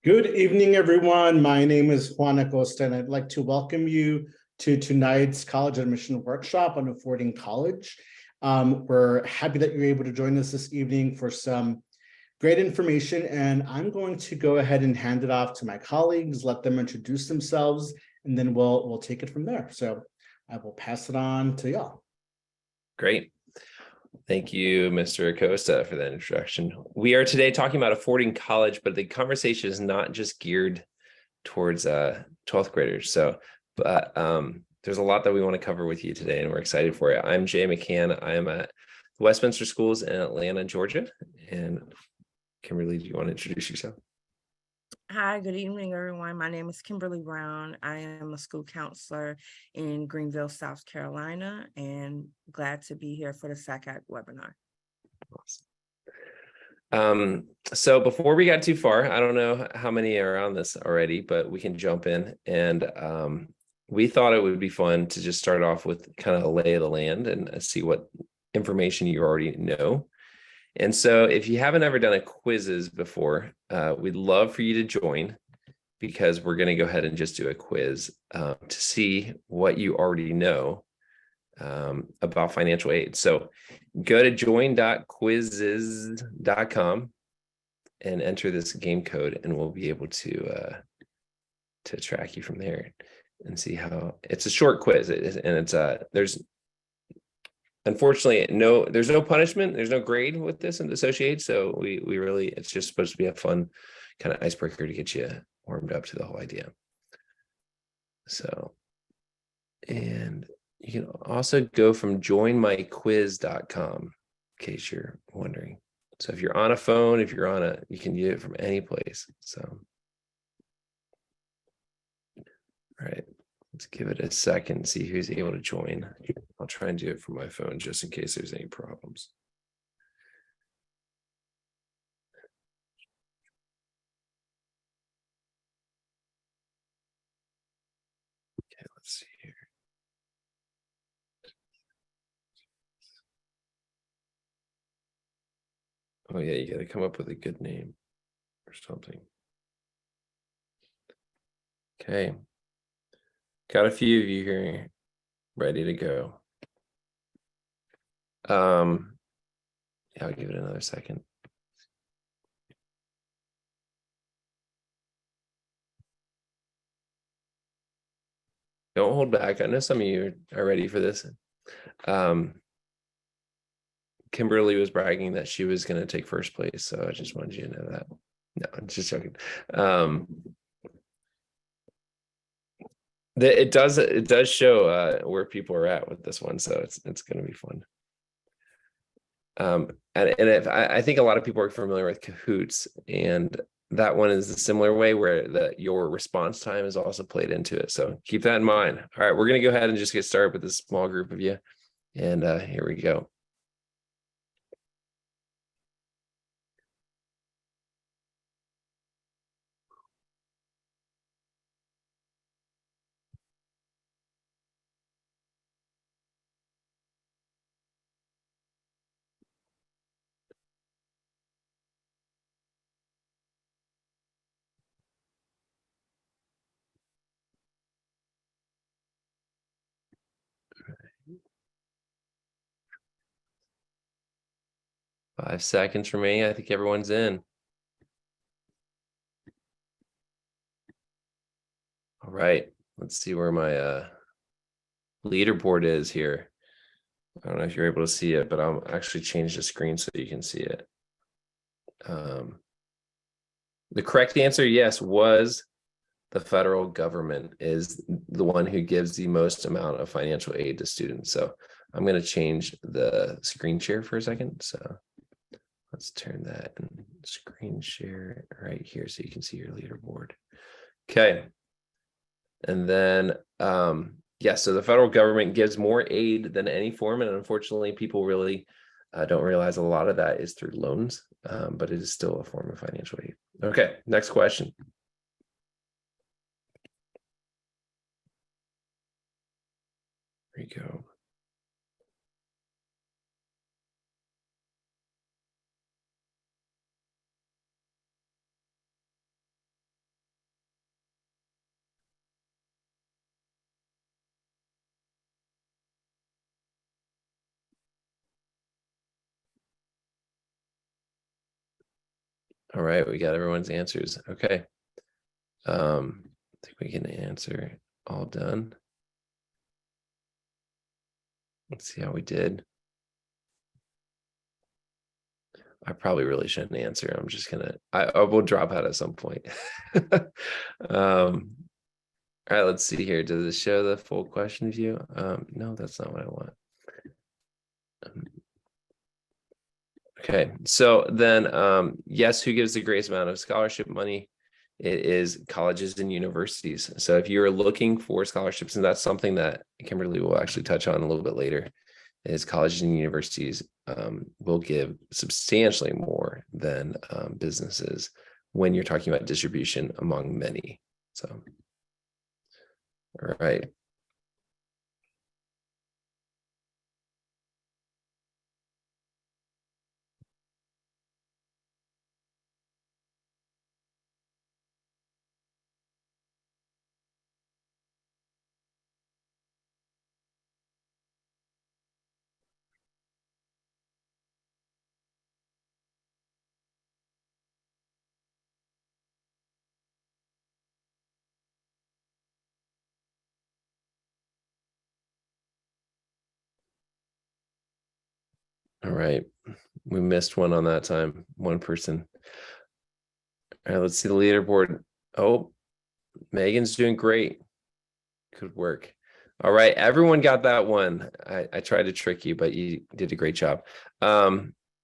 Good evening, everyone. My name is Juan Acosta, and I'd like to welcome you to tonight's college admission workshop on affording college. We're happy that you're able to join us this evening for some great information, and I'm going to go ahead and hand it off to my colleagues, let them introduce themselves, and then we'll take it from there. So I will pass it on to y'all. Great. Thank you, Mr. Acosta, for that introduction. We are today talking about affording college, but the conversation is not just geared towards 12th graders. But there's a lot that we want to cover with you today, and we're excited for it. I'm Jay McCann. I am at Westminster Schools in Atlanta, Georgia. And Kimberly, do you want to introduce yourself? Hi, good evening, everyone. My name is Kimberly Brown. I am a school counselor in Greenville, South Carolina, and glad to be here for the SACAC webinar. Awesome. So before we got too far, I don't know how many are on this already, but we can jump in. And we thought it would be fun to just start off with kind of a lay of the land and see what information you already know. And so if you haven't ever done a quizzes before, we'd love for you to join, because we're going to go ahead and just do a quiz to see what you already know about financial aid. So go to join.quizzes.com and enter this game code, and we'll be able to track you from there and see how. It's a short quiz, and there's unfortunately there's no punishment, there's no grade with this and associated. So we really, it's just supposed to be a fun kind of icebreaker to get you warmed up to the whole idea. So, and you can also go from joinmyquiz.com in case you're wondering. So if you're on a phone, you can do it from any place. So, all right. Let's give it a second, see who's able to join. I'll try and do it from my phone just in case there's any problems. Okay, let's see here. Oh yeah, you got to come up with a good name or something. Okay. Got a few of you here ready to go. Yeah, I'll give it another second. Don't hold back. I know some of you are ready for this. Kimberly was bragging that she was going to take first place, so I just wanted you to know that. No, I'm just joking. It does show where people are at with this one, so it's going to be fun. And if I think a lot of people are familiar with Kahoots, and that one is a similar way where your response time is also played into it. So keep that in mind. All right, we're going to go ahead and just get started with this small group of you, and here we go. Five seconds for me. I think everyone's in. All right, let's see where my leaderboard is here. I don't know if you're able to see it, but I'll actually change the screen so you can see it. The correct answer, yes, was the federal government is the one who gives the most amount of financial aid to students. So I'm going to change the screen share for a second. So let's turn that and screen share right here so you can see your leaderboard. Okay. And then, yeah, so the federal government gives more aid than any form. And unfortunately, people really don't realize a lot of that is through loans, but it is still a form of financial aid. Okay, next question. There you go. All right, we got everyone's answers. Okay. I think we can answer all done. Let's see how we did. I probably really shouldn't answer. I'm just gonna, I will drop out at some point. All right, let's see here. Does it show the full question view? No, that's not what I want. Okay, so then, yes, who gives the greatest amount of scholarship money? It is colleges and universities. So if you're looking for scholarships, and that's something that Kimberly will actually touch on a little bit later, is colleges and universities will give substantially more than businesses when you're talking about distribution among many. So, all right. All right, we missed one on that time, one person. All right, let's see the leaderboard. Oh, Megan's doing great. Good work. All right, everyone got that one. I tried to trick you, but you did a great job.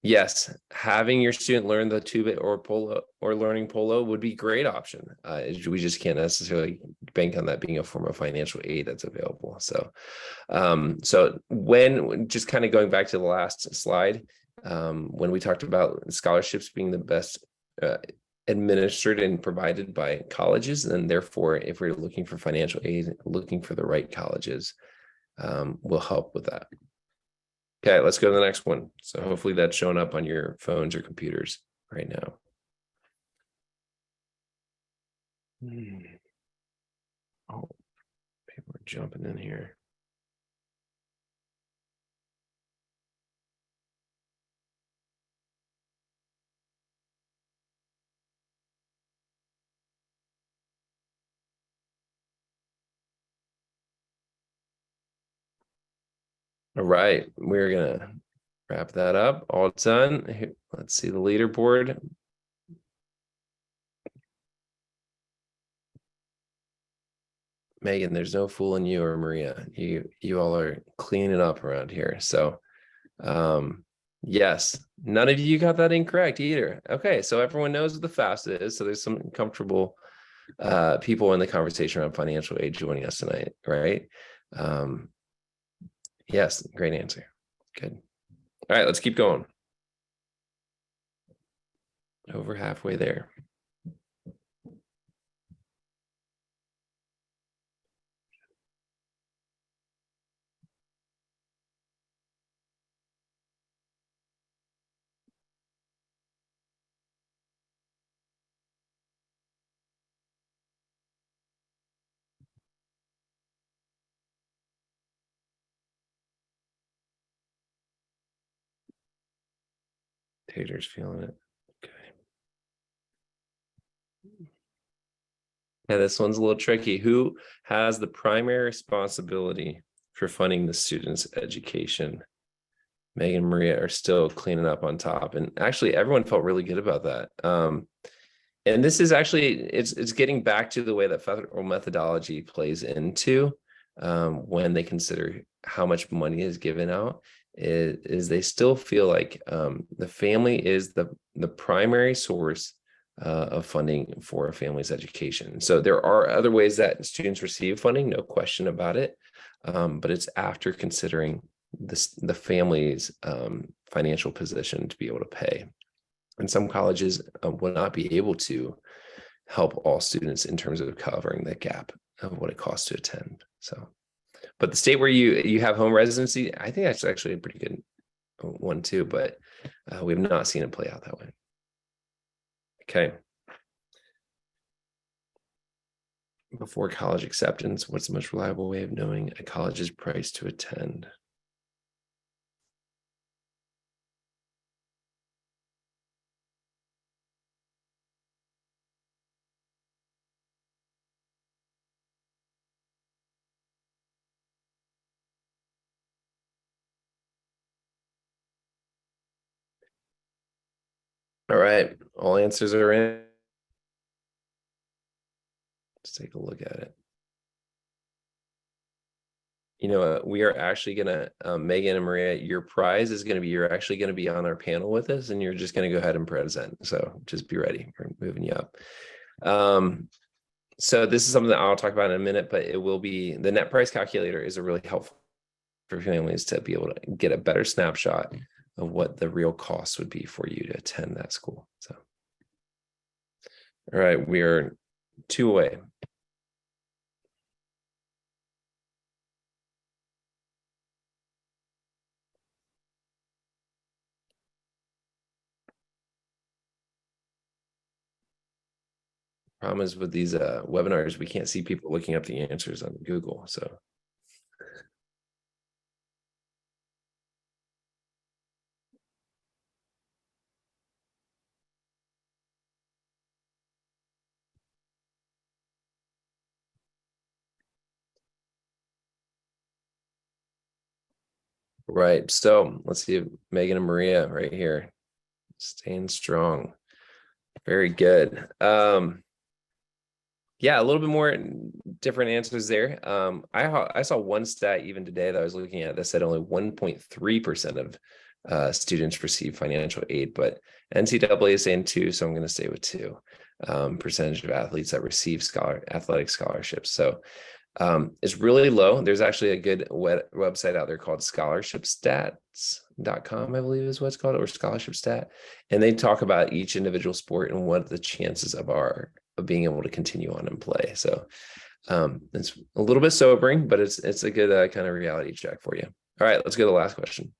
Yes, having your student learn the tuba or polo or learning polo would be a great option. We just can't necessarily bank on that being a form of financial aid that's available. So, so when just kind of going back to the last slide, when we talked about scholarships being the best administered and provided by colleges, and therefore, if we're looking for financial aid, looking for the right colleges will help with that. Okay, let's go to the next one. So hopefully that's showing up on your phones or computers right now. Oh, people are jumping in here. All right, we're gonna wrap that up. All done. Here, let's see the leaderboard. Megan, there's no fooling you or Maria. You all are cleaning up around here. So yes, none of you got that incorrect either. Okay, so everyone knows what the FAFSA is. So there's some comfortable people in the conversation around financial aid joining us tonight, right? Yes, great answer. Good. All right, let's keep going. Over halfway there. Tater's feeling it. Okay. Yeah, this one's a little tricky. Who has the primary responsibility for funding the student's education? Megan and Maria are still cleaning up on top. And actually, everyone felt really good about that. And this is actually, it's getting back to the way that federal methodology plays into when they consider how much money is given out, is they still feel like the family is the primary source of funding for a family's education. So there are other ways that students receive funding, no question about it, but it's after considering the family's financial position to be able to pay. And some colleges will not be able to help all students in terms of covering the gap of what it costs to attend. So, but the state where you have home residency, I think that's actually a pretty good one too, but we've not seen it play out that way. Okay. Before college acceptance, what's the most reliable way of knowing a college's price to attend? All right, all answers are in. Let's take a look at it. You know, we are actually gonna, Megan and Maria, your prize is gonna be, you're actually gonna be on our panel with us, and you're just gonna go ahead and present. So just be ready. We're moving you up. So this is something that I'll talk about in a minute, but it will be, the net price calculator is a really helpful for families to be able to get a better snapshot of what the real cost would be for you to attend that school. So, all right, we are 2 away. Problem is with these webinars, we can't see people looking up the answers on Google. So right. So let's see, Megan and Maria right here, staying strong. Very good. Yeah, a little bit more different answers there. I saw one stat even today that I was looking at that said only 1.3% of students receive financial aid, but NCAA is saying 2, so I'm going to stay with 2 percentage of athletes that receive athletic scholarships. So it's really low. There's actually a good website out there called scholarshipstats.com, I believe is what it's called, or scholarship stat. And they talk about each individual sport and what the chances of being able to continue on and play. So it's a little bit sobering, but it's a good kind of reality check for you. All right, let's go to the last question.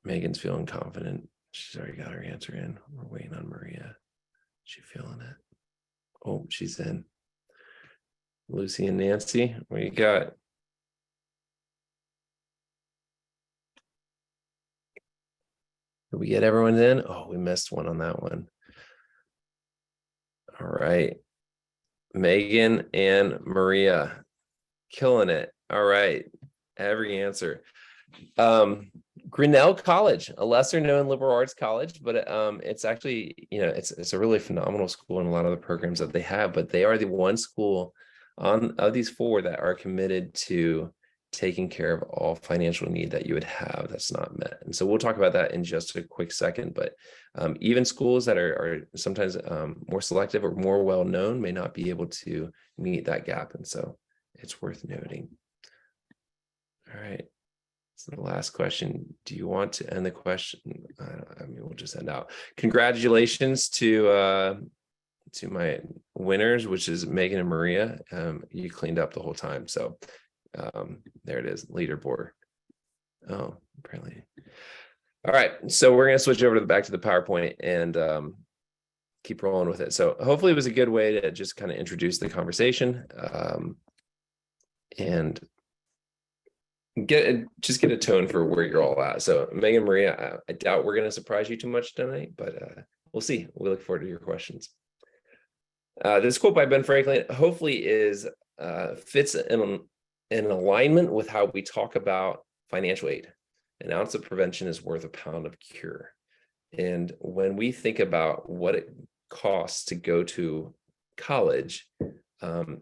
Megan's feeling confident. She's already got her answer in. We're waiting on Maria. She feeling it? Oh, she's in. Lucy and Nancy, what you got? Did we get everyone in? Oh, we missed one on that one. All right. Megan and Maria, killing it. All right. Every answer. Grinnell College, a lesser known liberal arts college, but it's actually, it's a really phenomenal school in a lot of the programs that they have, but they are the one school of these 4 that are committed to taking care of all financial need that you would have that's not met. And so we'll talk about that in just a quick second, but even schools that are sometimes more selective or more well-known may not be able to meet that gap. And so it's worth noting. All right. So the last question, do you want to end the question? I mean, we'll just end out. Congratulations to my winners, which is Megan and Maria. You cleaned up the whole time. So there it is, leaderboard. Oh, apparently. All right. So we're going to switch over back to the PowerPoint and keep rolling with it. So hopefully it was a good way to just kind of introduce the conversation and get a tone for where you're all at. So Megan, Maria, I doubt we're going to surprise you too much tonight, but we'll see. We look forward to your questions. This quote by Ben Franklin hopefully fits in alignment with how we talk about financial aid. An ounce of prevention is worth a pound of cure. And when we think about what it costs to go to college,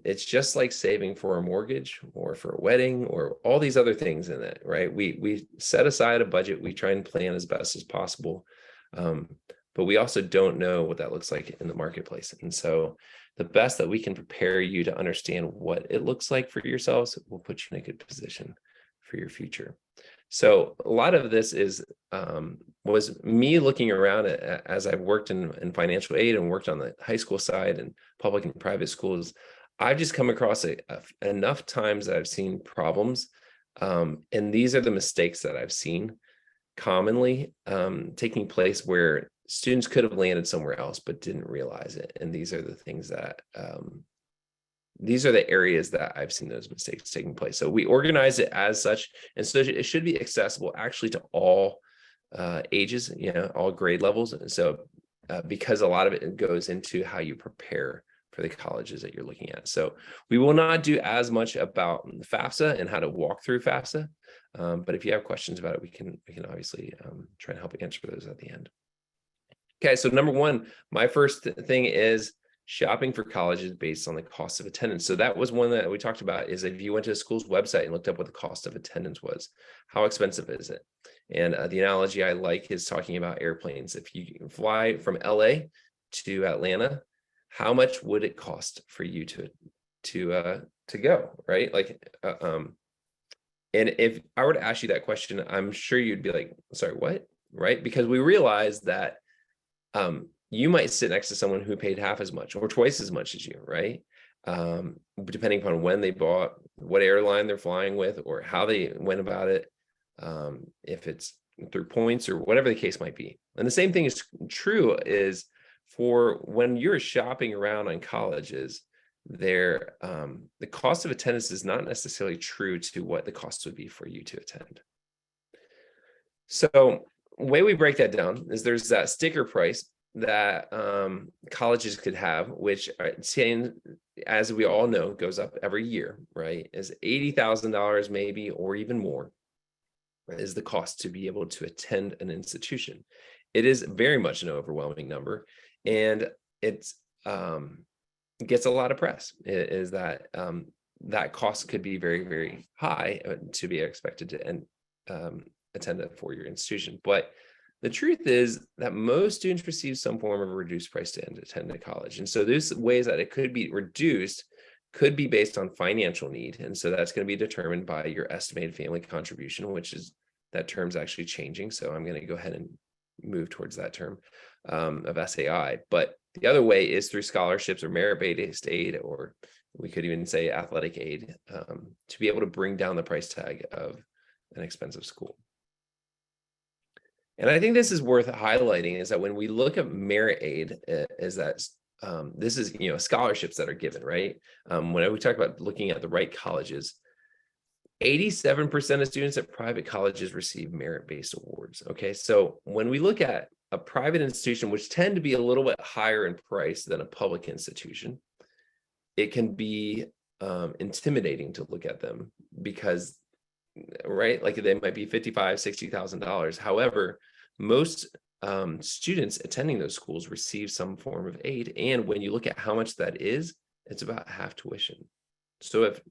it's just like saving for a mortgage or for a wedding or all these other things in it, right? We set aside a budget, we try and plan as best as possible, but we also don't know what that looks like in the marketplace. And so the best that we can prepare you to understand what it looks like for yourselves will put you in a good position for your future. So a lot of this was me looking around as I've worked in financial aid and worked on the high school side and public and private schools. I've just come across enough times that I've seen problems, and these are the mistakes that I've seen commonly taking place where students could have landed somewhere else but didn't realize it. And these are the things that these are the areas that I've seen those mistakes taking place. So we organize it as such, and so it should be accessible actually to all ages, all grade levels. And so because a lot of it goes into how you prepare for the colleges that you're looking at. So we will not do as much about FAFSA and how to walk through FAFSA. But if you have questions about it, we can obviously try and help answer those at the end. Okay, so number one, my first thing is shopping for colleges based on the cost of attendance. So that was one that we talked about, is if you went to a school's website and looked up what the cost of attendance was, how expensive is it? And the analogy I like is talking about airplanes. If you fly from LA to Atlanta, how much would it cost for you to go, right? And if I were to ask you that question, I'm sure you'd be like, sorry, what? Right? Because we realize that you might sit next to someone who paid half as much or twice as much as you, right? Depending upon when they bought, what airline they're flying with, or how they went about it, if it's through points or whatever the case might be. And the same thing is true is for when you're shopping around on colleges, the cost of attendance is not necessarily true to what the cost would be for you to attend. So the way we break that down is there's that sticker price that colleges could have, which, as we all know, goes up every year, right? Is $80,000 maybe, or even more, is the cost to be able to attend an institution. It is very much an overwhelming number, and it gets a lot of press. Is that that cost could be very, very high to be expected to attend a four-year institution. But the truth is that most students receive some form of a reduced price to attend a college. And so there's ways that it could be reduced, could be based on financial need. And so that's going to be determined by your estimated family contribution, which is, that term's actually changing. So I'm going to go ahead and move towards that term of SAI. But the other way is through scholarships or merit-based aid, or we could even say athletic aid, to be able to bring down the price tag of an expensive school. And I think this is worth highlighting, is that when we look at merit aid, is that this is, scholarships that are given, right? When we talk about looking at the right colleges, 87% of students at private colleges receive merit-based awards. Okay, so when we look at a private institution, which tend to be a little bit higher in price than a public institution, it can be intimidating to look at them because, right, like they might be $55,000, $60,000. However, most students attending those schools receive some form of aid, and when you look at how much that is, it's about half tuition. So if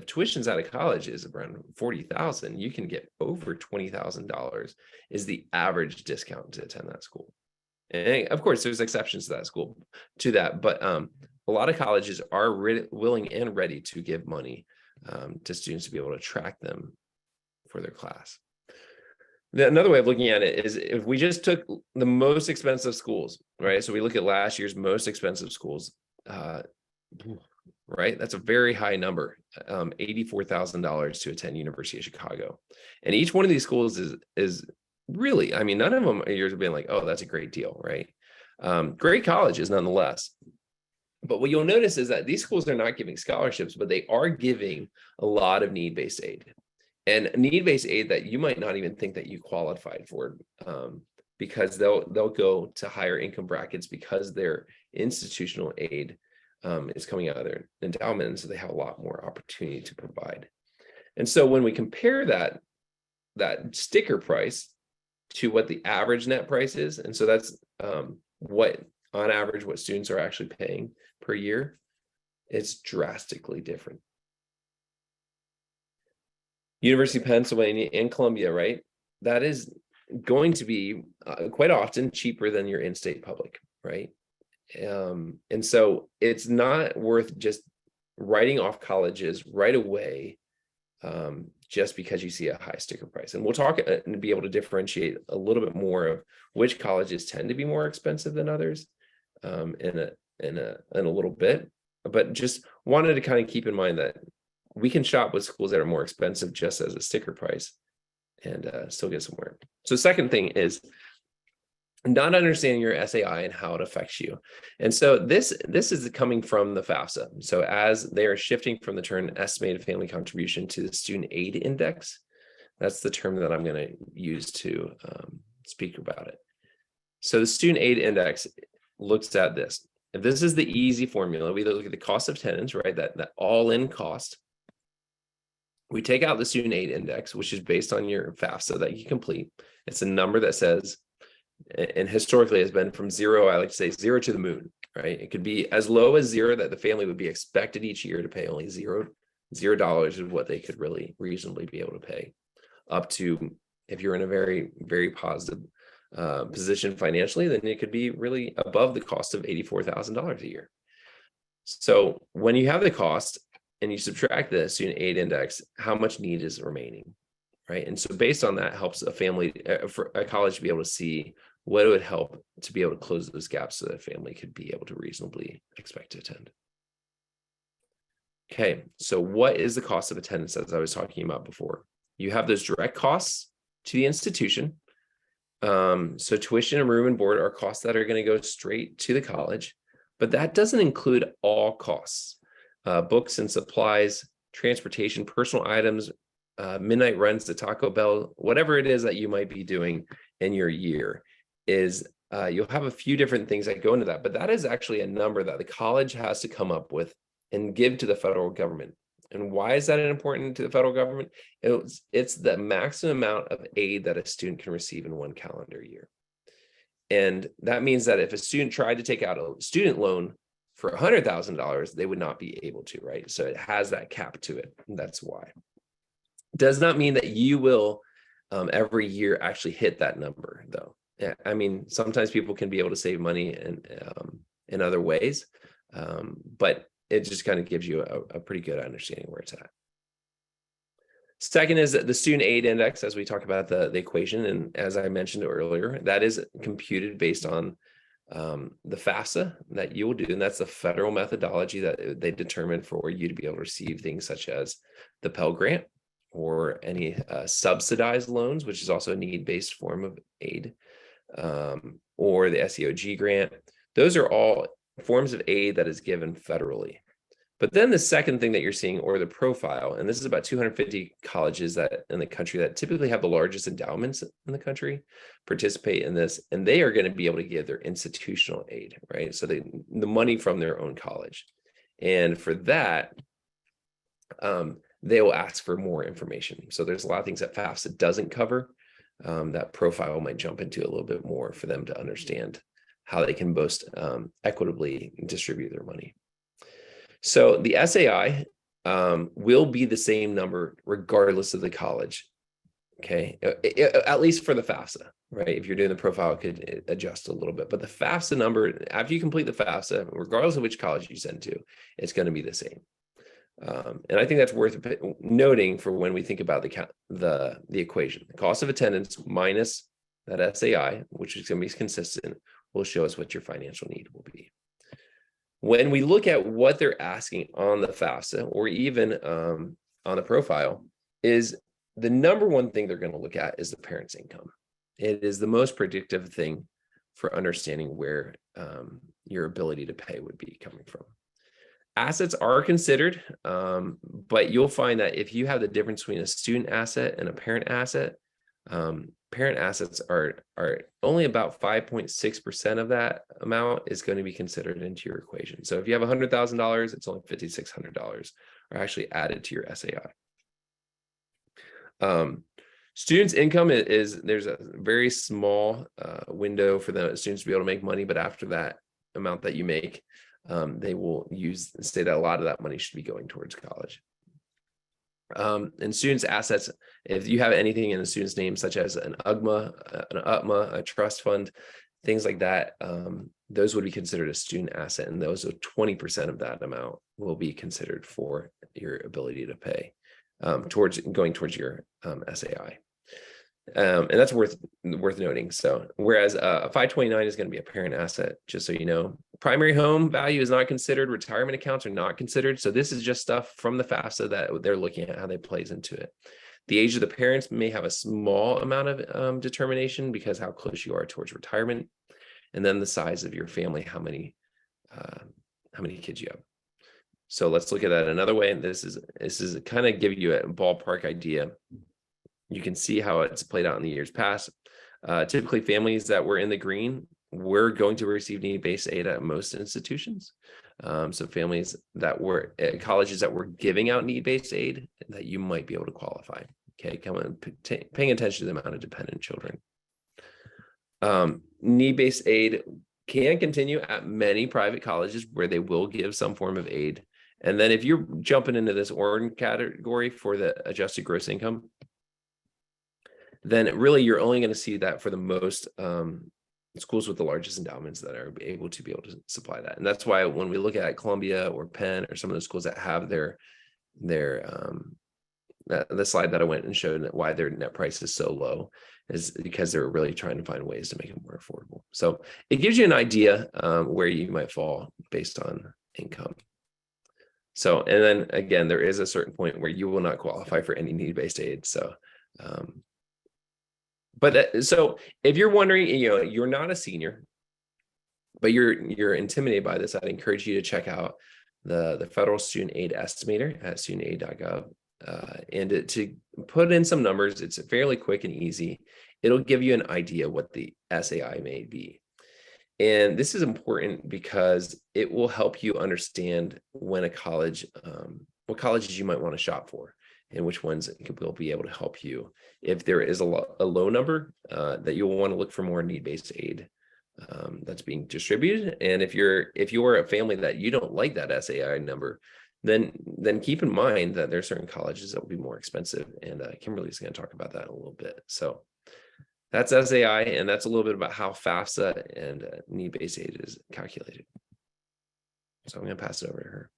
tuition's out of college is around $40,000, you can get over $20,000 is the average discount to attend that school. And of course, there's exceptions to that, but a lot of colleges are willing and ready to give money to students to be able to track them for their class. Another way of looking at it is if we just took the most expensive schools, right? So we look at last year's most expensive schools, right? That's a very high number, $84,000 to attend University of Chicago. And each one of these schools is really, I mean, none of them are yours being like, oh, that's a great deal, right? Great colleges nonetheless. But what you'll notice is that these schools are not giving scholarships, but they are giving a lot of need-based aid. And need-based aid that you might not even think that you qualified for, because they'll go to higher income brackets because their institutional aid is coming out of their endowment, and so they have a lot more opportunity to provide. And so when we compare that sticker price to what the average net price is, and so that's what on average what students are actually paying per year, it's drastically different. University of Pennsylvania and Columbia, right? That is going to be quite often cheaper than your in-state public, right? And so it's not worth just writing off colleges right away just because you see a high sticker price. And we'll talk and be able to differentiate a little bit more of which colleges tend to be more expensive than others in a little bit. But just wanted to kind of keep in mind that we can shop with schools that are more expensive just as a sticker price and still get somewhere. So the second thing is not understanding your SAI and how it affects you. And so this is coming from the FAFSA. So as they are shifting from the term estimated family contribution to the student aid index, that's the term that I'm going to use to speak about it. So the student aid index looks at this. If this is the easy formula, we look at the cost of attendance, right? That all-in cost. We take out the student aid index, which is based on your FAFSA that you complete. It's a number that says, and historically has been from zero, I like to say zero to the moon, right? It could be as low as zero that the family would be expected each year to pay only $0 is what they could really reasonably be able to pay, up to, if you're in a very, very positive position financially, then it could be really above the cost of $84,000 a year. So when you have the cost and you subtract the student aid index, how much need is remaining, right? And so based on that helps a family, for a college to be able to see what it would help to be able to close those gaps so that a family could be able to reasonably expect to attend. Okay, so what is the cost of attendance, as I was talking about before? You have those direct costs to the institution. So tuition and room and board are costs that are going to go straight to the college, but that doesn't include all costs. Books and supplies, transportation, personal items, midnight runs to Taco Bell, whatever it is that you might be doing in your year, is you'll have a few different things that go into that, but that is actually a number that the college has to come up with and give to the federal government. And why is that important to the federal government? It's the maximum amount of aid that a student can receive in one calendar year. And that means that if a student tried to take out a student loan for $100,000, they would not be able to, right? So it has that cap to it. And that's why. Does not mean that you will every year actually hit that number, though. Yeah, I mean, sometimes people can be able to save money in other ways, but it just kind of gives you a pretty good understanding where it's at. Second is the student aid index, as we talk about the equation. And as I mentioned earlier, that is computed based on the FAFSA that you will do. And that's the federal methodology that they determine for you to be able to receive things such as the Pell Grant or any subsidized loans, which is also a need-based form of aid, or the SEOG grant. Those are all forms of aid that is given federally. But then the second thing that you're seeing, or the profile, and this is about 250 colleges that in the country that typically have the largest endowments in the country, participate in this, and they are going to be able to give their institutional aid, right? So the money from their own college. And for that, they will ask for more information. So there's a lot of things that FAFSA doesn't cover that profile might jump into a little bit more for them to understand how they can most equitably distribute their money. So the SAI will be the same number regardless of the college, okay? At least for the FAFSA, right? If you're doing the profile, it could adjust a little bit. But the FAFSA number, after you complete the FAFSA, regardless of which college you send to, it's going to be the same. And I think that's worth noting for when we think about the equation. The cost of attendance minus that SAI, which is going to be consistent, will show us what your financial need will be. When we look at what they're asking on the FAFSA or even on the profile, is the number one thing they're going to look at is the parent's income. It is the most predictive thing for understanding where your ability to pay would be coming from. Assets are considered, but you'll find that if you have the difference between a student asset and a parent asset, parent assets are only about 5.6% of that amount is going to be considered into your equation. So if you have $100,000, it's only $5,600 are actually added to your SAI. Students' income there's a very small window for the students to be able to make money, but after that amount that you make, they will say that a lot of that money should be going towards college. And students' assets, if you have anything in a student's name, such as an UTMA, a trust fund, things like that, those would be considered a student asset, and those are 20% of that amount will be considered for your ability to pay towards your SAI. And that's worth noting. So whereas a 529 is going to be a parent asset, just so you know. Primary home value is not considered. Retirement accounts are not considered. So this is just stuff from the FAFSA that they're looking at how they plays into it. The age of the parents may have a small amount of determination because how close you are towards retirement, and then the size of your family, how many kids you have. So let's look at that another way. And this is kind of give you a ballpark idea. You can see how it's played out in the years past. Typically, families that were in the green were going to receive need-based aid at most institutions. So families that were at colleges that were giving out need-based aid, that you might be able to qualify. Okay, come on, paying attention to the amount of dependent children. Need-based aid can continue at many private colleges where they will give some form of aid. And then if you're jumping into this orange category for the adjusted gross income, then really you're only going to see that for the most schools with the largest endowments that are able to supply that. And that's why when we look at Columbia or Penn or some of the schools that have the slide that I went and showed why their net price is so low is because they're really trying to find ways to make it more affordable. So it gives you an idea where you might fall based on income. So, and then again, there is a certain point where you will not qualify for any need-based aid. So, so if you're wondering, you're not a senior, but you're intimidated by this, I'd encourage you to check out the Federal Student Aid Estimator at studentaid.gov. And to put in some numbers, it's fairly quick and easy. It'll give you an idea what the SAI may be. And this is important because it will help you understand when a college, what colleges you might want to shop for and which ones will be able to help you. If there is a low number, that you'll want to look for more need-based aid that's being distributed. And if you're a family that you don't like that SAI number, then keep in mind that there are certain colleges that will be more expensive. And Kimberly's going to talk about that in a little bit. So that's SAI, and that's a little bit about how FAFSA and need-based aid is calculated. So I'm going to pass it over to her.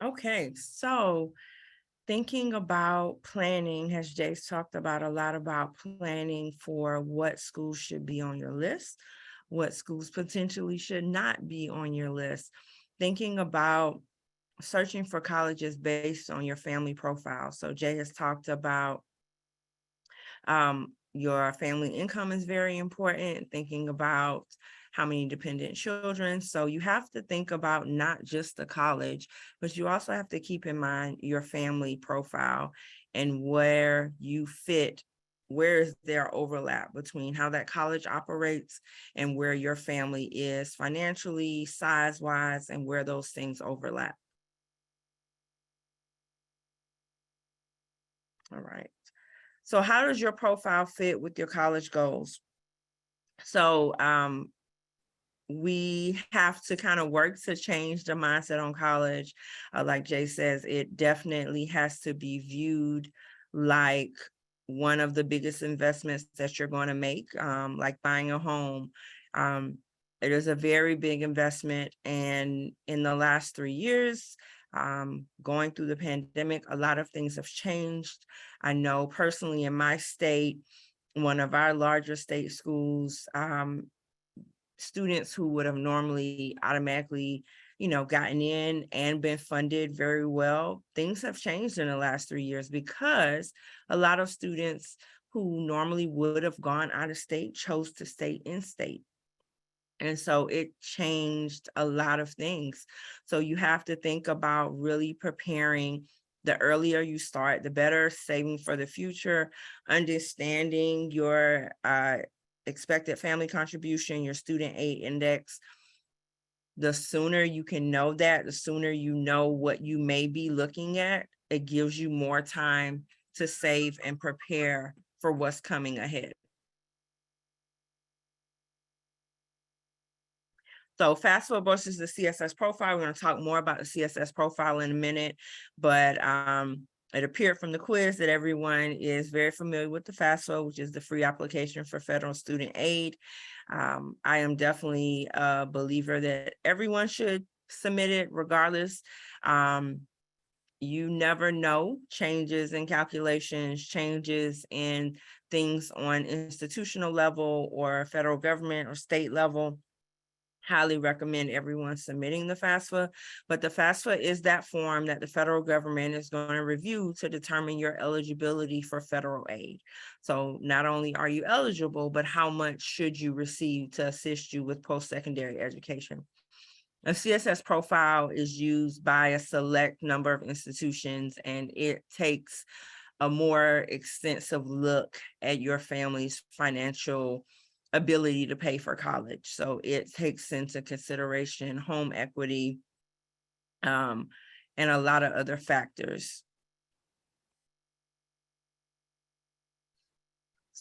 Okay, so thinking about planning, as Jay's talked about a lot about planning for what schools should be on your list, what schools potentially should not be on your list. Thinking about searching for colleges based on your family profile. So Jay has talked about your family income is very important, thinking about how many dependent children. So you have to think about not just the college, but you also have to keep in mind your family profile and where you fit. Where is there overlap between how that college operates and where your family is financially, size-wise, and where those things overlap? All right. So how does your profile fit with your college goals? So we have to kind of work to change the mindset on college. Like Jay says, it definitely has to be viewed like one of the biggest investments that you're going to make, like buying a home. It is a very big investment. And in the last 3 years, going through the pandemic, a lot of things have changed. I know personally in my state, one of our larger state schools, students who would have normally automatically, gotten in and been funded very well, things have changed in the last 3 years because a lot of students who normally would have gone out of state chose to stay in state. And so it changed a lot of things. So you have to think about really preparing. The earlier you start, the better, saving for the future, understanding your expected family contribution, your student aid index. The sooner you can know that, the sooner you know what you may be looking at, it gives you more time to save and prepare for what's coming ahead. So FAFSA versus the CSS profile. We're going to talk more about the CSS profile in a minute, but it appeared from the quiz that everyone is very familiar with the FAFSA, which is the free application for federal student aid. I am definitely a believer that everyone should submit it regardless. You never know, changes in calculations, changes in things on institutional level or federal government or state level highly recommend everyone submitting the FAFSA, but the FAFSA is that form that the federal government is going to review to determine your eligibility for federal aid. So not only are you eligible, but how much should you receive to assist you with post-secondary education. A CSS profile is used by a select number of institutions, and it takes a more extensive look at your family's financial ability to pay for college. So it takes into consideration home equity, and a lot of other factors.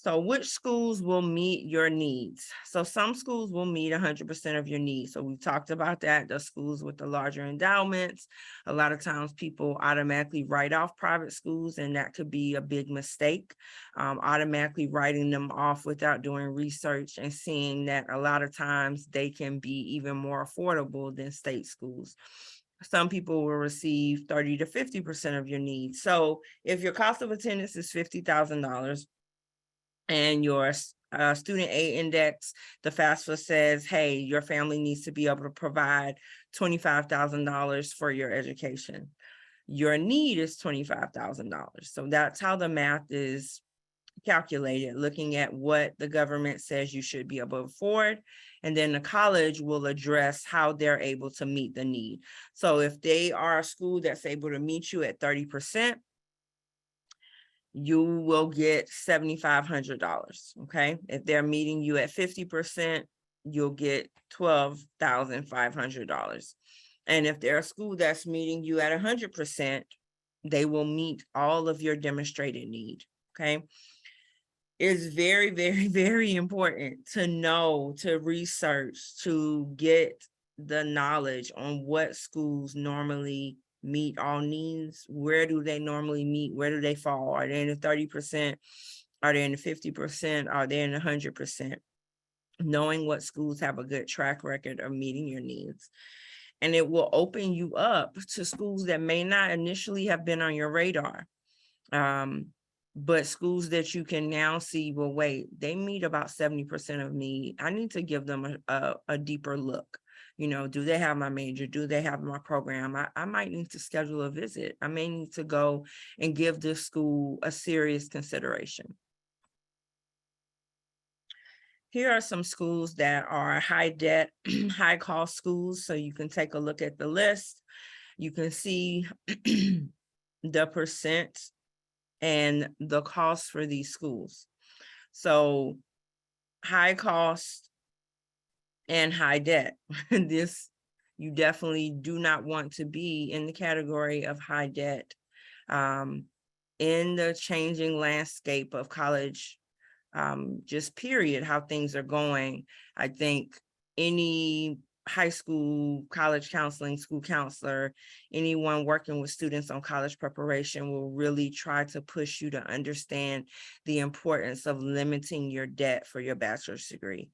So which schools will meet your needs? So some schools will meet 100% of your needs. So we talked about that, the schools with the larger endowments. A lot of times people automatically write off private schools, and that could be a big mistake. Automatically writing them off without doing research and seeing that a lot of times they can be even more affordable than state schools. Some people will receive 30 to 50% of your needs. So if your cost of attendance is $50,000, and your student aid index, the FAFSA says, hey, your family needs to be able to provide $25,000 for your education. Your need is $25,000. So that's how the math is calculated, looking at what the government says you should be able to afford. And then the college will address how they're able to meet the need. So if they are a school that's able to meet you at 30%, you will get $7,500, okay? If they're meeting you at 50%, you'll get $12,500. And if they're a school that's meeting you at 100%, they will meet all of your demonstrated need, okay? It's very, very, very important to know, to research, to get the knowledge on what schools normally meet all needs. Where do they normally meet? Where do they fall? Are they in the 30%? Are they in the 50%? Are they in the 100%? Knowing what schools have a good track record of meeting your needs. And it will open you up to schools that may not initially have been on your radar. But schools that you can now see, well, wait, they meet about 70% of me. I need to give them a deeper look. You know, do they have my major? Do they have my program? I might need to schedule a visit. I may need to go and give this school a serious consideration. Here are some schools that are high debt, high cost schools. So you can take a look at the list. You can see the percent and the cost for these schools. So high cost and high debt. This, you definitely do not want to be in the category of high debt. In the changing landscape of college, just period, how things are going, I think any high school, college counseling, school counselor, anyone working with students on college preparation will really try to push you to understand the importance of limiting your debt for your bachelor's degree.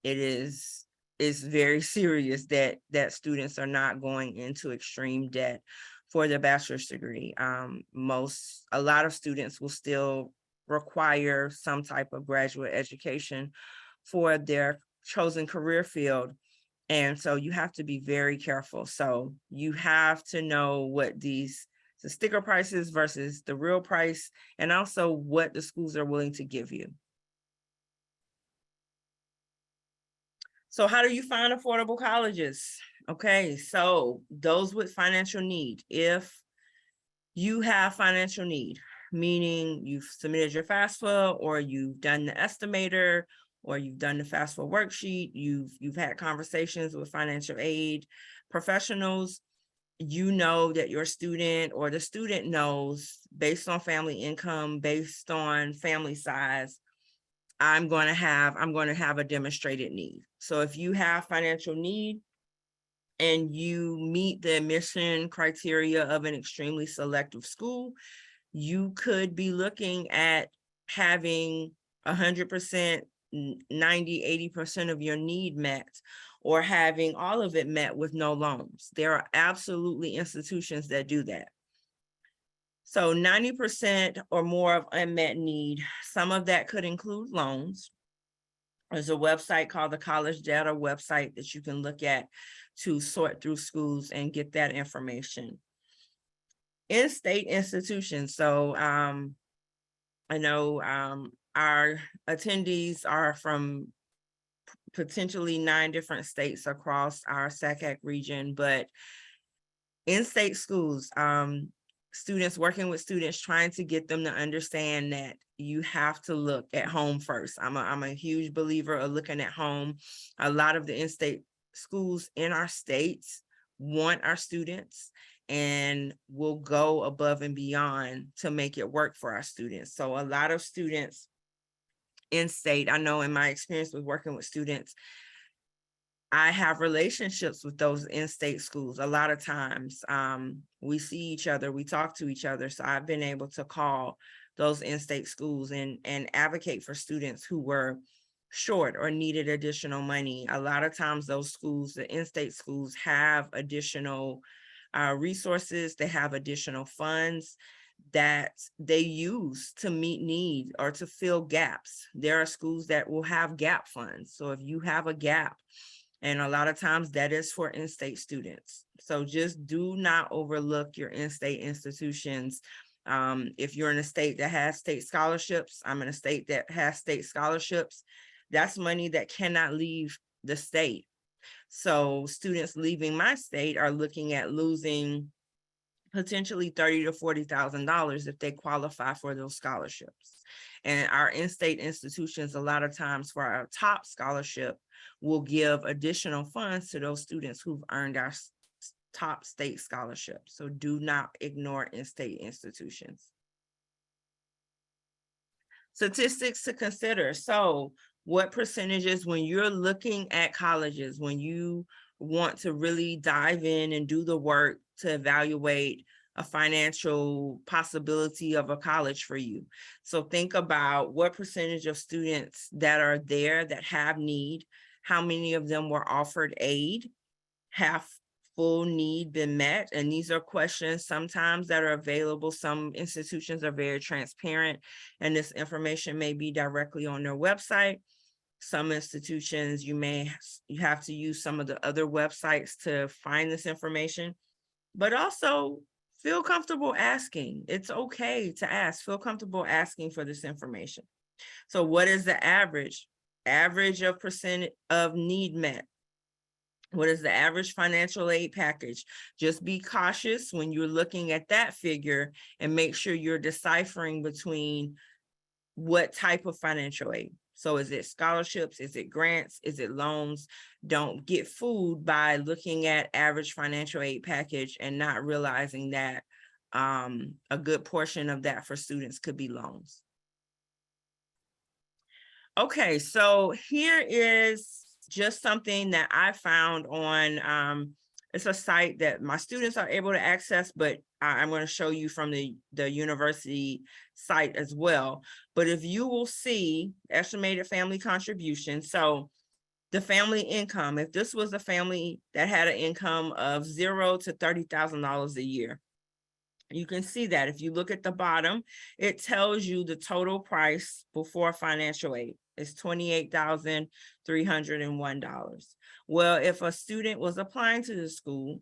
It's very serious that students are not going into extreme debt for their bachelor's degree. A lot of students will still require some type of graduate education for their chosen career field. And so you have to be very careful. So you have to know what the sticker prices versus the real price, and also what the schools are willing to give you. So how do you find affordable colleges? Okay, so those with financial need, if you have financial need, meaning you've submitted your FAFSA, or you've done the estimator, or you've done the FAFSA worksheet, you've had conversations with financial aid professionals, you know that your student, or the student knows, based on family income, based on family size, I'm going to have a demonstrated need. So if you have financial need and you meet the admission criteria of an extremely selective school, you could be looking at having 100%, 90, 80% of your need met, or having all of it met with no loans. There are absolutely institutions that do that. So 90% or more of unmet need, some of that could include loans. There's a website called the College Data website that you can look at to sort through schools and get that information. In-state institutions. So I know our attendees are from potentially 9 different states across our SACAC region, but in-state schools, students, working with students, trying to get them to understand that you have to look at home first. I'm a huge believer of looking at home. A lot of the in-state schools in our states want our students and will go above and beyond to make it work for our students. So a lot of students in-state, I know in my experience with working with students, I have relationships with those in-state schools. A lot of times we see each other, we talk to each other. So I've been able to call those in-state schools and advocate for students who were short or needed additional money. A lot of times those schools, the in-state schools, have additional resources, they have additional funds that they use to meet need or to fill gaps. There are schools that will have gap funds. So if you have a gap, and a lot of times that is for in-state students. So just do not overlook your in-state institutions. If you're in a state that has state scholarships, I'm in a state that has state scholarships, that's money that cannot leave the state. So students leaving my state are looking at losing potentially $30,000 to $40,000 if they qualify for those scholarships. And our in-state institutions, a lot of times for our top scholarship, will give additional funds to those students who've earned our top state scholarships. So do not ignore in-state institutions. Statistics to consider. So what percentages, when you're looking at colleges, when you want to really dive in and do the work to evaluate a financial possibility of a college for you. So think about what percentage of students that are there that have need, how many of them were offered aid, have full need been met? And these are questions sometimes that are available. Some institutions are very transparent, and this information may be directly on their website. Some institutions, you have to use some of the other websites to find this information, but also feel comfortable asking. It's okay to ask. Feel comfortable asking for this information. So what is the average? Average of percent of need met. What is the average financial aid package? Just be cautious when you're looking at that figure and make sure you're deciphering between what type of financial aid. So is it scholarships? Is it grants? Is it loans? Don't get fooled by looking at average financial aid package and not realizing that a good portion of that for students could be loans. Okay, so here is just something that I found on, it's a site that my students are able to access, but I'm going to show you from the university site as well. But if you will see estimated family contribution, so the family income, if this was a family that had an income of $0 to $30,000 a year, you can see that if you look at the bottom, it tells you the total price before financial aid is $28,301. Well, if a student was applying to the school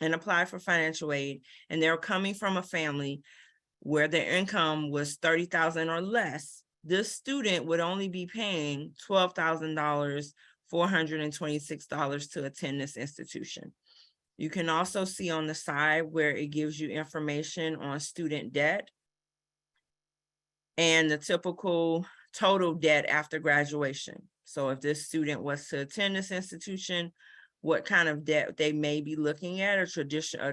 and applied for financial aid, and they're coming from a family where their income was $30,000 or less, this student would only be paying $12,426 to attend this institution. You can also see on the side where it gives you information on student debt and the typical total debt after graduation. So if this student was to attend this institution, what kind of debt they may be looking at, a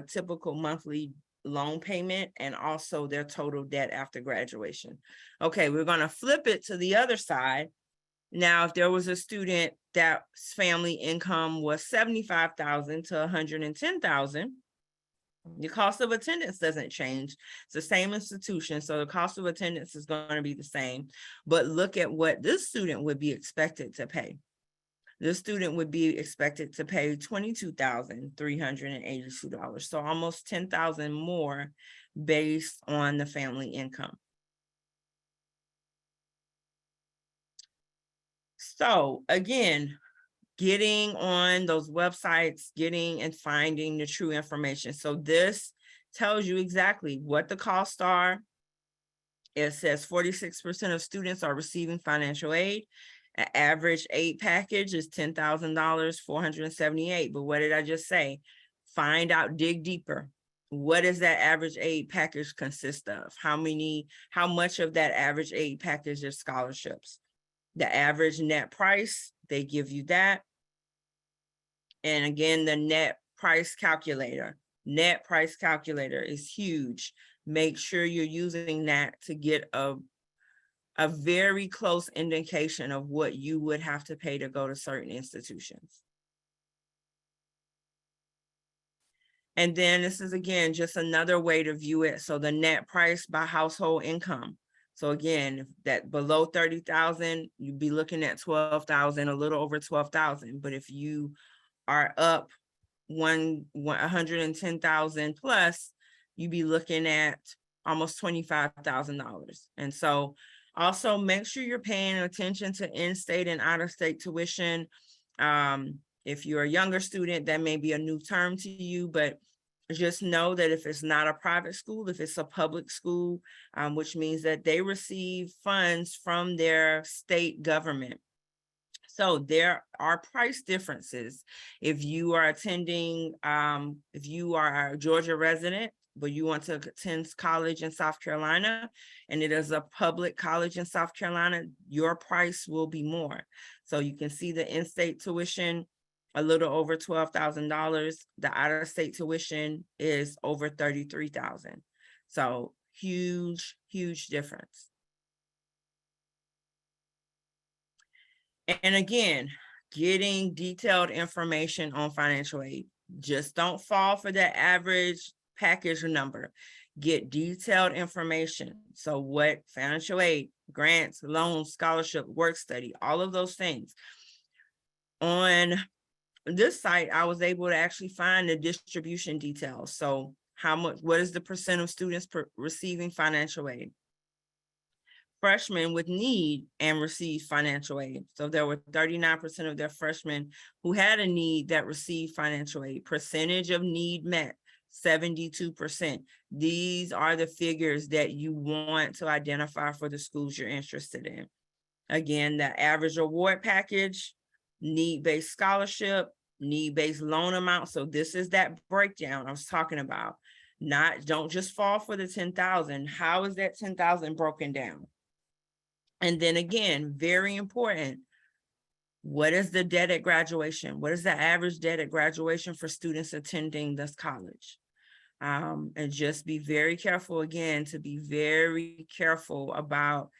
typical monthly loan payment, and also their total debt after graduation. Okay, we're going to flip it to the other side. Now, if there was a student that family income was $75,000 to $110,000, the cost of attendance doesn't change. It's the same institution, so the cost of attendance is going to be the same. But look at what this student would be expected to pay. This student would be expected to pay $22,382, so almost $10,000 more based on the family income. So again, getting on those websites, getting and finding the true information. So this tells you exactly what the costs are. It says 46% of students are receiving financial aid. An average aid package is $10,000, 478. But what did I just say? Find out, dig deeper. What does that average aid package consist of? How much of that average aid package is scholarships? The average net price, they give you that. And again, the net price calculator. Net price calculator is huge. Make sure you're using that to get a very close indication of what you would have to pay to go to certain institutions. And then this is, again, just another way to view it. So the net price by household income. So again, if that below 30,000, you'd be looking at 12,000, a little over 12,000. But if you are up 110,000 plus, you'd be looking at almost $25,000. And so also make sure you're paying attention to in-state and out-of-state tuition. If you're a younger student, that may be a new term to you, but just know that if it's not a private school, if it's a public school, which means that they receive funds from their state government. So there are price differences. If you are attending, if you are a Georgia resident, but you want to attend college in South Carolina, and it is a public college in South Carolina, your price will be more. So you can see the in-state tuition, a little over $12,000. The out-of-state tuition is over $33,000. So huge, huge difference. And again, getting detailed information on financial aid. Just don't fall for that average package number. Get detailed information. So what financial aid, grants, loans, scholarship, work study, all of those things. On this site, I was able to actually find the distribution details. So what is the percent of students receiving financial aid? Freshmen with need and receive financial aid. So there were 39% of their freshmen who had a need that received financial aid. Percentage of need met, 72%. These are the figures that you want to identify for the schools you're interested in. Again, the average award package, need-based scholarship, need-based loan amount. So this is that breakdown I was talking about. Don't just fall for the 10,000. How is that 10,000 broken down? And then again, very important, what is the debt at graduation? What is the average debt at graduation for students attending this college? And just be very careful, again, to be very careful about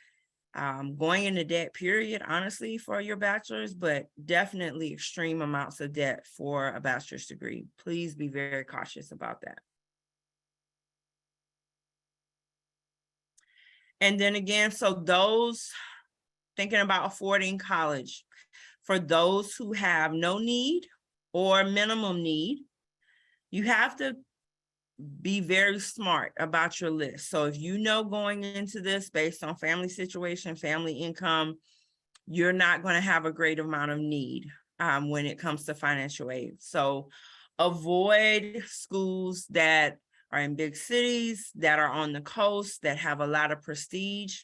going into debt, period, honestly, for your bachelor's, but definitely extreme amounts of debt for a bachelor's degree. Please be very cautious about that. And then again, so those thinking about affording college, for those who have no need or minimum need, you have to be very smart about your list. So if you know going into this based on family situation, family income, you're not going to have a great amount of need when it comes to financial aid. So avoid schools that are in big cities, that are on the coast, that have a lot of prestige.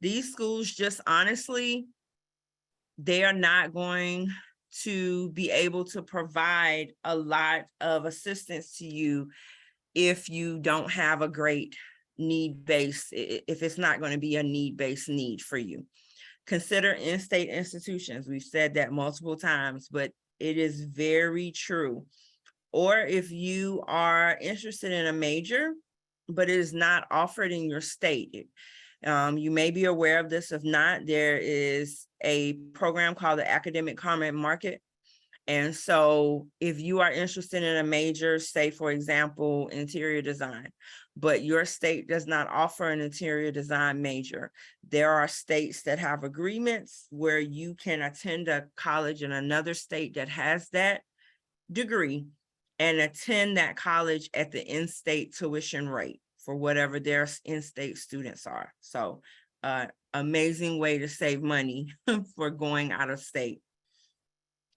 These schools, just honestly, they are not going to be able to provide a lot of assistance to you if you don't have a great need-based, if it's not going to be a need-based need for you. Consider in-state institutions. We've said that multiple times, but it is very true. Or if you are interested in a major, but it is not offered in your state, you may be aware of this. If not, there is a program called the Academic Comment Market. And so if you are interested in a major, say, for example, interior design, but your state does not offer an interior design major, there are states that have agreements where you can attend a college in another state that has that degree and attend that college at the in-state tuition rate for whatever their in-state students are. So amazing way to save money for going out of state.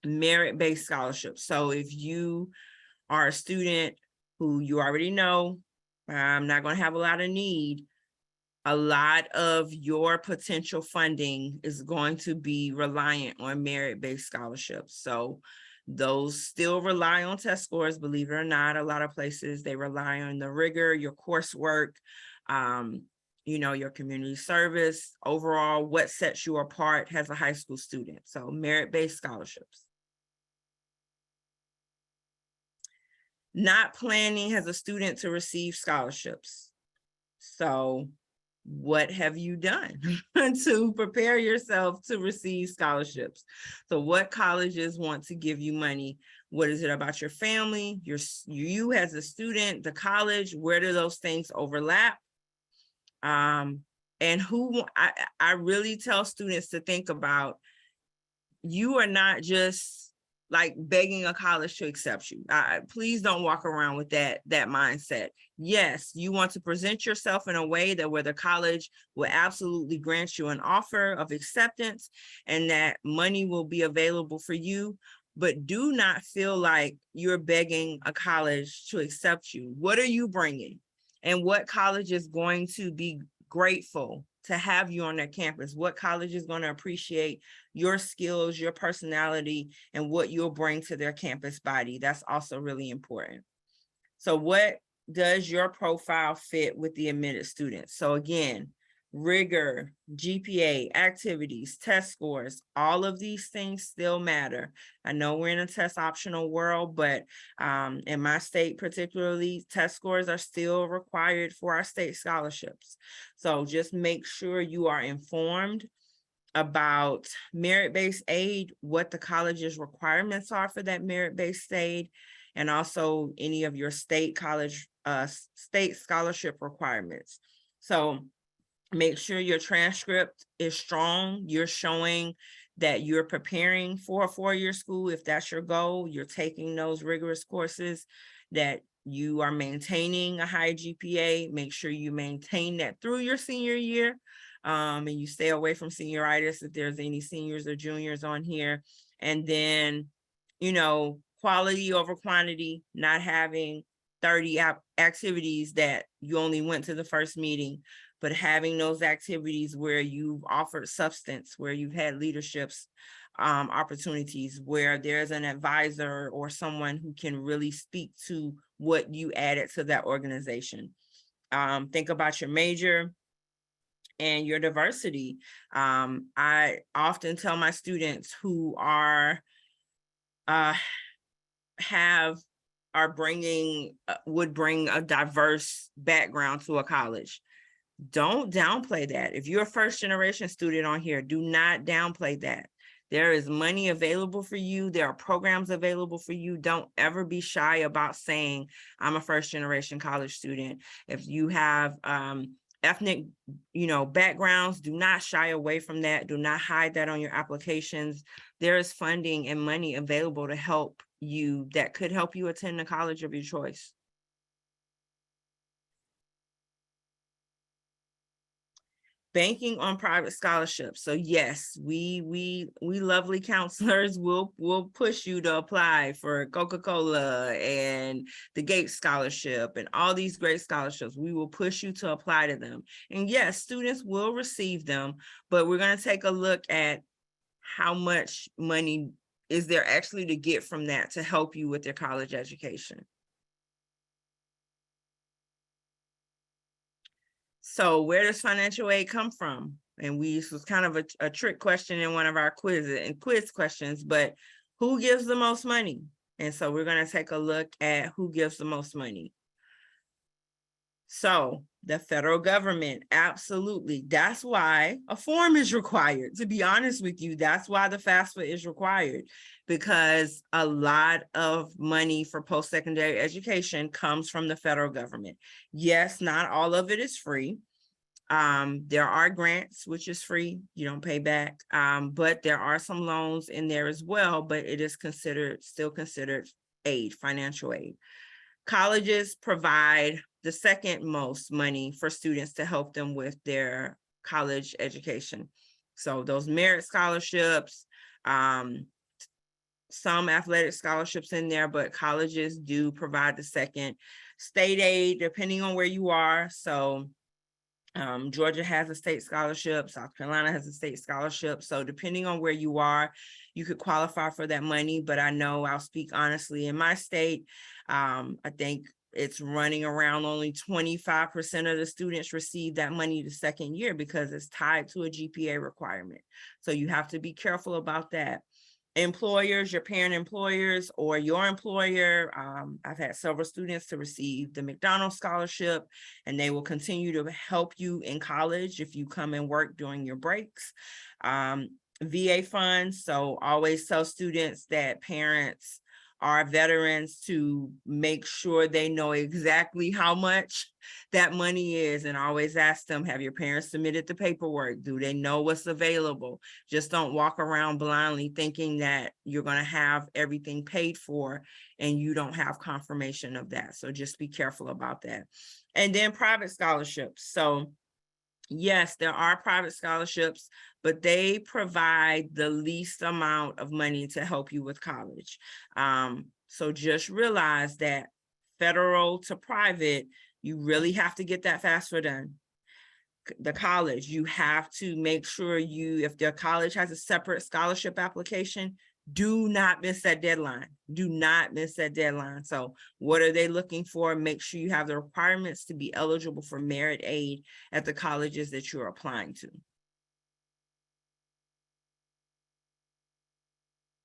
Merit-based scholarships. So if you are a student who you already know, I'm not going to have a lot of need, a lot of your potential funding is going to be reliant on merit-based scholarships. So those still rely on test scores, believe it or not. A lot of places, they rely on the rigor, your coursework, your community service, overall, what sets you apart as a high school student. So merit-based scholarships. Not planning as a student to receive scholarships. So what have you done to prepare yourself to receive scholarships? So what colleges want to give you money? What is it about your family, you as a student, the college? Where do those things overlap? And I really tell students to think about, you are not just like begging a college to accept you. Please don't walk around with that mindset. Yes, you want to present yourself in a way that where the college will absolutely grant you an offer of acceptance and that money will be available for you, but do not feel like you're begging a college to accept you. What are you bringing? And what college is going to be grateful to have you on their campus? What college is going to appreciate your skills, your personality, and what you'll bring to their campus body? That's also really important. So what does your profile fit with the admitted students? So again, rigor, GPA, activities, test scores, all of these things still matter. I know we're in a test optional world, but in my state particularly, test scores are still required for our state scholarships. So just make sure you are informed about merit-based aid, what the college's requirements are for that merit-based aid, and also any of your state scholarship requirements. So make sure your transcript is strong. You're showing that you're preparing for a four-year school. If that's your goal, you're taking those rigorous courses, that you are maintaining a high GPA. Make sure you maintain that through your senior year. And you stay away from senioritis if there's any seniors or juniors on here. And then, quality over quantity, not having 30 activities that you only went to the first meeting, but having those activities where you've offered substance, where you've had leaderships opportunities, where there's an advisor or someone who can really speak to what you added to that organization. Think about your major and your diversity. I often tell my students who would bring a diverse background to a college. Don't downplay that. If you're a first generation student on here, do not downplay that. There is money available for you. There are programs available for you. Don't ever be shy about saying, I'm a first generation college student. If you have ethnic, backgrounds, do not shy away from that. Do not hide that on your applications. There is funding and money available to help you that could help you attend the college of your choice. Banking on private scholarships. So yes, we lovely counselors will push you to apply for Coca-Cola and the Gates Scholarship and all these great scholarships. We will push you to apply to them. And yes, students will receive them, but we're going to take a look at how much money is there actually to get from that to help you with your college education. So where does financial aid come from? And this was kind of a trick question in one of our quiz questions, but who gives the most money? And so we're going to take a look at who gives the most money. So the federal government, absolutely. That's why a form is required. To be honest with you, that's why the FAFSA is required, because a lot of money for post-secondary education comes from the federal government. Yes, not all of it is free. There are grants, which is free, you don't pay back, but there are some loans in there as well, but it is still considered aid, financial aid. Colleges provide the second most money for students to help them with their college education. So those merit scholarships, some athletic scholarships in there, but colleges do provide the second. State aid, depending on where you are. So Georgia has a state scholarship, South Carolina has a state scholarship. So depending on where you are, you could qualify for that money. But I know, I'll speak honestly, in my state, I think it's running around only 25% of the students receive that money the second year because it's tied to a GPA requirement. So you have to be careful about that. Employers, your parent employers or your employer, I've had several students to receive the McDonald's scholarship, and they will continue to help you in college if you come and work during your breaks. VA funds, so always tell students that parents are veterans to make sure they know exactly how much that money is, and always ask them, have your parents submitted the paperwork? Do they know what's available? Just don't walk around blindly thinking that you're going to have everything paid for and you don't have confirmation of that. So just be careful about that. And then private scholarships. So yes, there are private scholarships, but they provide the least amount of money to help you with college. So just realize that federal to private, you really have to get that FAFSA done. The college, you have to make sure if the college has a separate scholarship application, do not miss that deadline. Do not miss that deadline. So what are they looking for? Make sure you have the requirements to be eligible for merit aid at the colleges that you're applying to.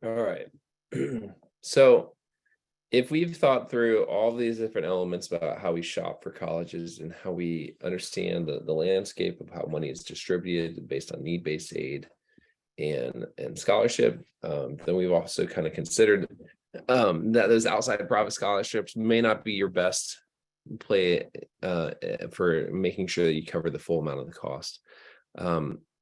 All right. So if we've thought through all these different elements about how we shop for colleges and how we understand the landscape of how money is distributed based on need-based aid and scholarship, then we've also kind of considered that those outside private scholarships may not be your best play for making sure that you cover the full amount of the cost.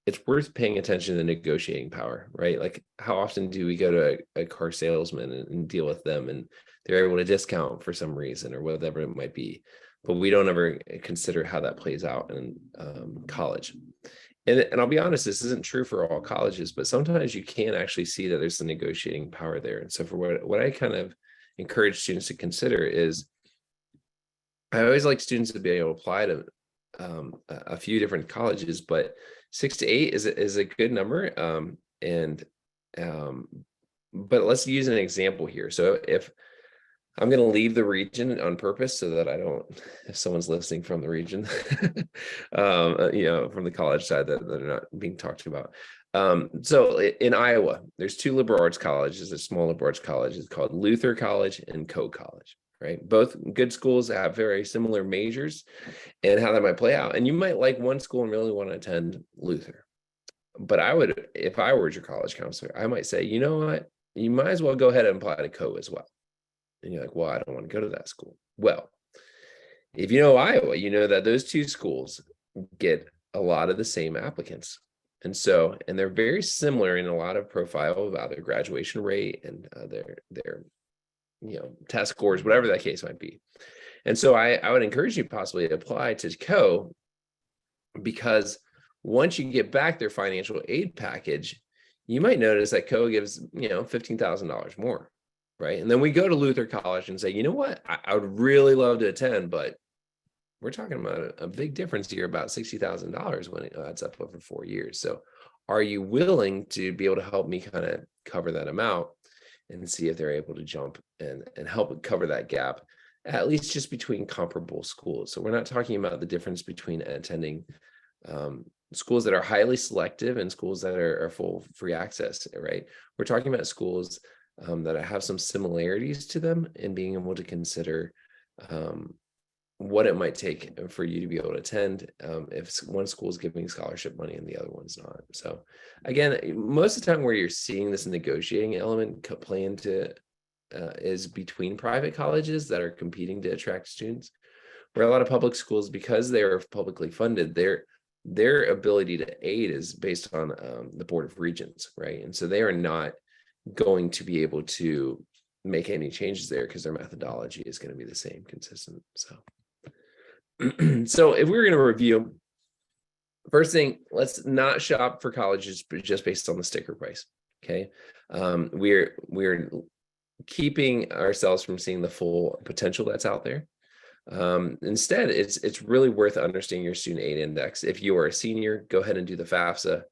It's worth paying attention to the negotiating power, right? Like, how often do we go to a car salesman and deal with them, and they're able to discount for some reason or whatever it might be, but we don't ever consider how that plays out in college. And I'll be honest, this isn't true for all colleges, but sometimes you can actually see that there's the negotiating power there. And so for what I kind of encourage students to consider is, I always like students to be able to apply to a few different colleges, but 6 to 8 is a good number. But let's use an example here. So if I'm going to leave the region on purpose so that I don't, if someone's listening from the region, from the college side that are not being talked about. So in Iowa, there's 2 liberal arts colleges, a small liberal arts college. It's called Luther College and Coe College, right? Both good schools that have very similar majors and how that might play out. And you might like one school and really want to attend Luther. But I would, if I were your college counselor, I might say, you know what, you might as well go ahead and apply to Coe as well. And you're like, well, I don't want to go to that school. Well, if you know Iowa, you know that those 2 schools get a lot of the same applicants. And they're very similar in a lot of profile about their graduation rate and their test scores, whatever that case might be. And so I would encourage you possibly to apply to Coe, because once you get back their financial aid package, you might notice that Coe gives, $15,000 more. Right. And then we go to Luther College and say, you know what, I would really love to attend, but we're talking about a big difference here, about $60,000 when it adds up over 4 years. So are you willing to be able to help me kind of cover that amount and see if they're able to jump and help cover that gap, at least just between comparable schools? So we're not talking about the difference between attending schools that are highly selective and schools that are full free access, right? We're talking about schools that have some similarities to them, and being able to consider what it might take for you to be able to attend if one school is giving scholarship money and the other one's not. So again, most of the time where you're seeing this negotiating element play into is between private colleges that are competing to attract students, where a lot of public schools, because they are publicly funded, their ability to aid is based on the Board of Regents, right? And so they are not going to be able to make any changes there because their methodology is going to be the same, consistent. So if we were going to review first thing, let's not shop for colleges just based on the sticker price. Okay. We're keeping ourselves from seeing the full potential that's out there. Instead, it's really worth understanding your student aid index. If you are a senior, go ahead and do the FAFSA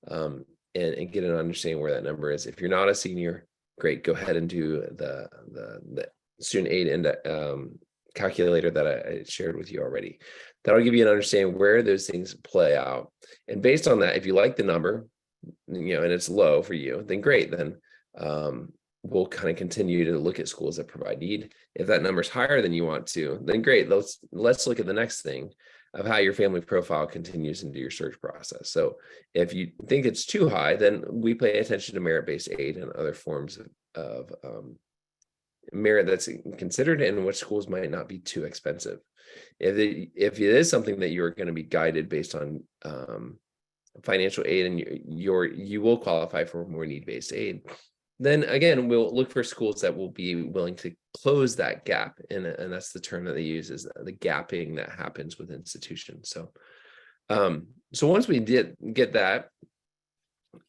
and get an understanding where that number is. If you're not a senior, great, go ahead and do the student aid index calculator that I shared with you already. That'll give you an understanding where those things play out. And based on that, if you like the number, and it's low for you, then great. Then we'll kind of continue to look at schools that provide need. If that number is higher than you want to, then great. Let's look at the next thing of how your family profile continues into your search process. So if you think it's too high, then we pay attention to merit-based aid and other forms of merit that's considered, and which schools might not be too expensive. If it is something that you're going to be guided based on financial aid, and you will qualify for more need-based aid, then again, we'll look for schools that will be willing to close that gap. And that's the term that they use, is the gapping that happens with institutions. So, so once we did get that,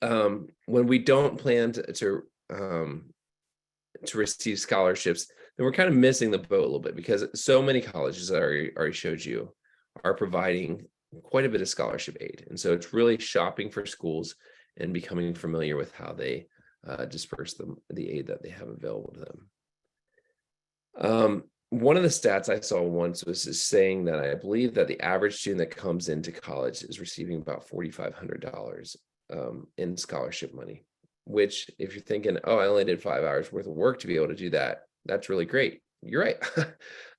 when we don't plan to receive scholarships, then we're kind of missing the boat a little bit, because so many colleges that I already showed you are providing quite a bit of scholarship aid. And so it's really shopping for schools and becoming familiar with how they disperse the aid that they have available to them. One of the stats I saw once was saying that I believe that the average student that comes into college is receiving about $4,500 in scholarship money, which, if you're thinking, oh, I only did 5 hours worth of work to be able to do that, that's really great. You're right.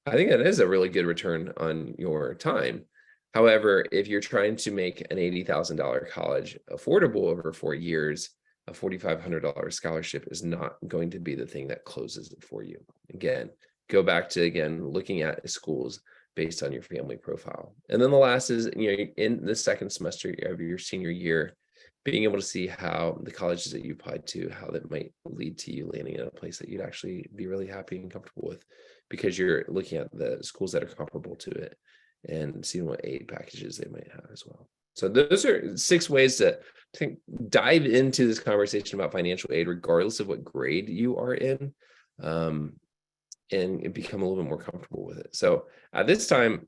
I think that is a really good return on your time. However, if you're trying to make an $80,000 college affordable over 4 years, a $4,500 scholarship is not going to be the thing that closes it for you. Again, go back to, looking at schools based on your family profile. And then the last is, in the second semester of your senior year, being able to see how the colleges that you applied to, how that might lead to you landing in a place that you'd actually be really happy and comfortable with, because you're looking at the schools that are comparable to it and seeing what aid packages they might have as well. So those are 6 ways to dive into this conversation about financial aid, regardless of what grade you are in, and become a little bit more comfortable with it. So at this time,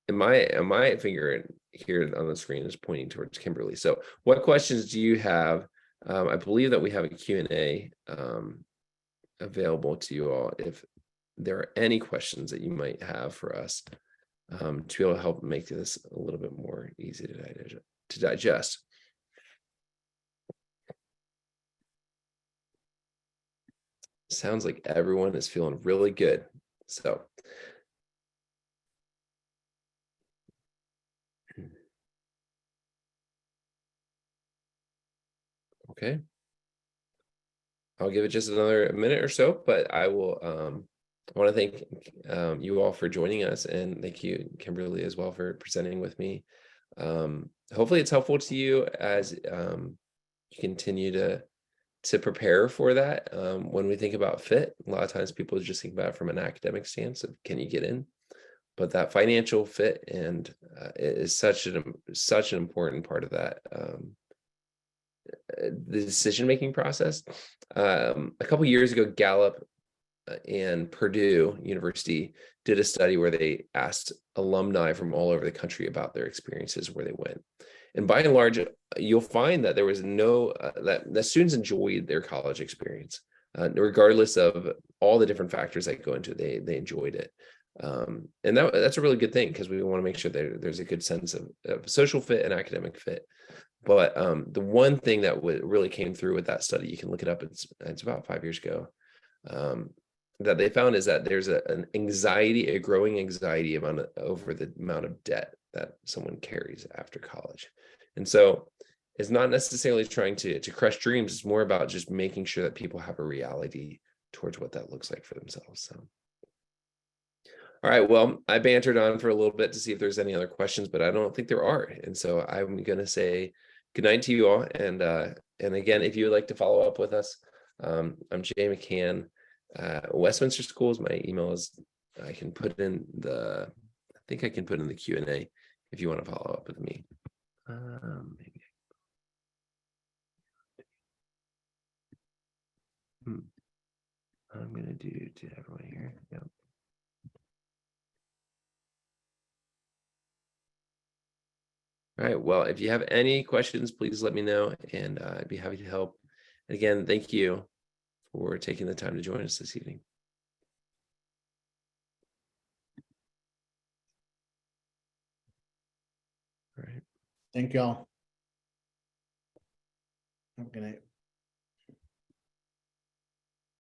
my finger here on the screen is pointing towards Kimberly. So what questions do you have? I believe that we have a Q&A available to you all. If there are any questions that you might have for us, to be able to help make this a little bit more easy to digest. Sounds like everyone is feeling really good. So okay, I'll give it just another minute or so, but I will want to thank you all for joining us, and thank you, Kimberly, as well, for presenting with me. Hopefully it's helpful to you as you continue to prepare for that. When we think about fit, a lot of times people just think about it from an academic stance of, can you get in? But that financial fit and is such an important part of that, the decision-making process. A couple of years ago, Gallup and Purdue University did a study where they asked alumni from all over the country about their experiences where they went. And by and large, you'll find that there was that students enjoyed their college experience, regardless of all the different factors that go into it. They enjoyed it. And that's a really good thing, because we want to make sure that there's a good sense of social fit and academic fit. But the one thing that really came through with that study, you can look it up, it's about 5 years ago, that they found is that there's a growing anxiety over the amount of debt that someone carries after college. And so it's not necessarily trying to crush dreams. It's more about just making sure that people have a reality towards what that looks like for themselves. So, all right, well, I bantered on for a little bit to see if there's any other questions, but I don't think there are. And so I'm going to say good night to you all. And again, if you would like to follow up with us, I'm Jay McCann, Westminster Schools. My email is, I think I can put in the Q&A if you want to follow up with me. Maybe. I'm gonna do to everyone here. Yep. All right. Well, if you have any questions, please let me know, and I'd be happy to help. And again, thank you for taking the time to join us this evening. All right. Thank you all. Have a good night.